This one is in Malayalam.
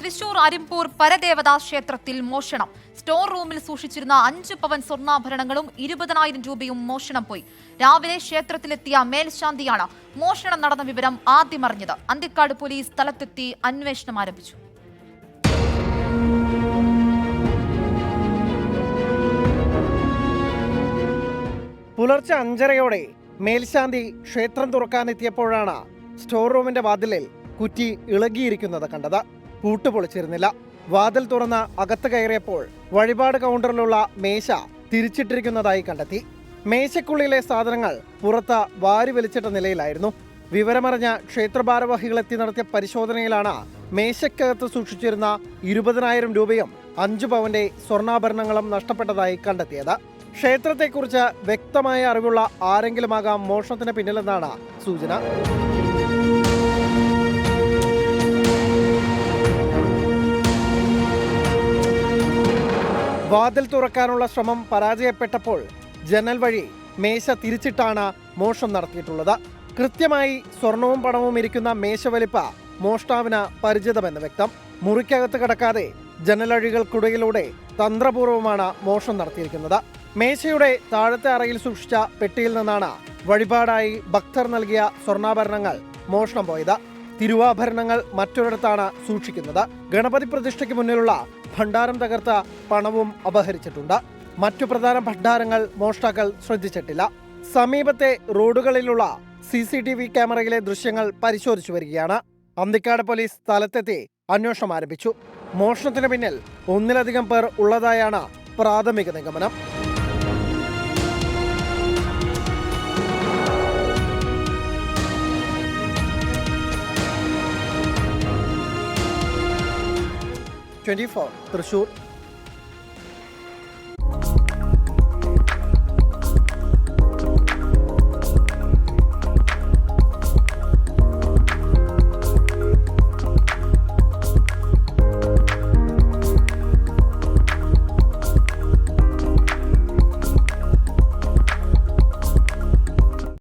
തൃശൂർ അരിമ്പൂർ പരദേവതാ ക്ഷേത്രത്തിൽ മോഷണം. സ്റ്റോർ റൂമിൽ സൂക്ഷിച്ചിരുന്ന 5 പവൻ സ്വർണ്ണാഭരണങ്ങളും 20,000 രൂപയും മോഷണം പോയി. രാവിലെ ക്ഷേത്രത്തിലെത്തിയ മേൽശാന്തിയാണ് മോഷണം നടന്ന വിവരം ആദ്യമറിഞ്ഞത്. അന്തിക്കാട് പോലീസ് സ്ഥലത്തെത്തി അന്വേഷണം ആരംഭിച്ചു. പുലർച്ചെ 5:30-ഓടെ മേൽശാന്തി ക്ഷേത്രം തുറക്കാനെത്തിയപ്പോഴാണ് സ്റ്റോർ റൂമിന്റെ വാതിലിൽ കുറ്റി ഇളകിയിരിക്കുന്നത് കണ്ടത്. പൂട്ടുപൊളിച്ചിരുന്നില്ല. വാതിൽ തുറന്ന് അകത്ത് കയറിയപ്പോൾ വഴിപാട് കൗണ്ടറിലുള്ള മേശ തിരിച്ചിട്ടിരിക്കുന്നതായി കണ്ടെത്തി. മേശയ്ക്കുള്ളിലെ സാധനങ്ങൾ പുറത്ത് വാരി വലിച്ചിട്ട നിലയിലായിരുന്നു. വിവരമറിഞ്ഞ ക്ഷേത്ര ഭാരവാഹികളെത്തി നടത്തിയ പരിശോധനയിലാണ് മേശയ്ക്കകത്ത് സൂക്ഷിച്ചിരുന്ന 20,000 രൂപയും 5 പവന്റെ സ്വർണ്ണാഭരണങ്ങളും നഷ്ടപ്പെട്ടതായി കണ്ടെത്തിയത്. ക്ഷേത്രത്തെക്കുറിച്ച് വ്യക്തമായ അറിവുള്ള ആരെങ്കിലുമാകാം മോഷണത്തിന് പിന്നിലെന്നാണ് സൂചന. വാതിൽ തുറക്കാനുള്ള ശ്രമം പരാജയപ്പെട്ടപ്പോൾ ജനൽ വഴി മേശ തിരിച്ചിട്ടാണ് മോഷണം നടത്തിയിട്ടുള്ളത്. കൃത്യമായി സ്വർണവും പണവും ഇരിക്കുന്ന മേശ വലിപ്പ മോഷ്ടാവിന് പരിചിതമെന്ന് വ്യക്തം. മുറിക്കകത്ത് കടക്കാതെ ജനലഴികൾക്കിടയിലൂടെ തന്ത്രപൂർവ്വമാണ് മോഷണം നടത്തിയിരിക്കുന്നത്. മേശയുടെ താഴത്തെ അറയിൽ സൂക്ഷിച്ച പെട്ടിയിൽ നിന്നാണ് വഴിപാടായി ഭക്തർ നൽകിയ സ്വർണ്ണാഭരണങ്ങൾ മോഷണം പോയത്. തിരുവാഭരണങ്ങൾ മറ്റൊരിടത്താണ് സൂക്ഷിക്കുന്നത്. ഗണപതി പ്രതിഷ്ഠയ്ക്ക് മുന്നിലുള്ള ഭണ്ഡാരം തകർത്ത പണവും അപഹരിച്ചിട്ടുണ്ട്. മറ്റു പ്രധാന ഭണ്ഡാരങ്ങൾ മോഷ്ടാക്കൾ ശ്രദ്ധിച്ചിട്ടില്ല. സമീപത്തെ റോഡുകളിലുള്ള CCTV ക്യാമറയിലെ ദൃശ്യങ്ങൾ പരിശോധിച്ചു വരികയാണ്. അന്തിക്കാട് പോലീസ് സ്ഥലത്തെത്തി അന്വേഷണം ആരംഭിച്ചു. മോഷണത്തിന് പിന്നിൽ ഒന്നിലധികം പേർ ഉള്ളതായാണ് പ്രാഥമിക നിഗമനം. തൃശൂർ.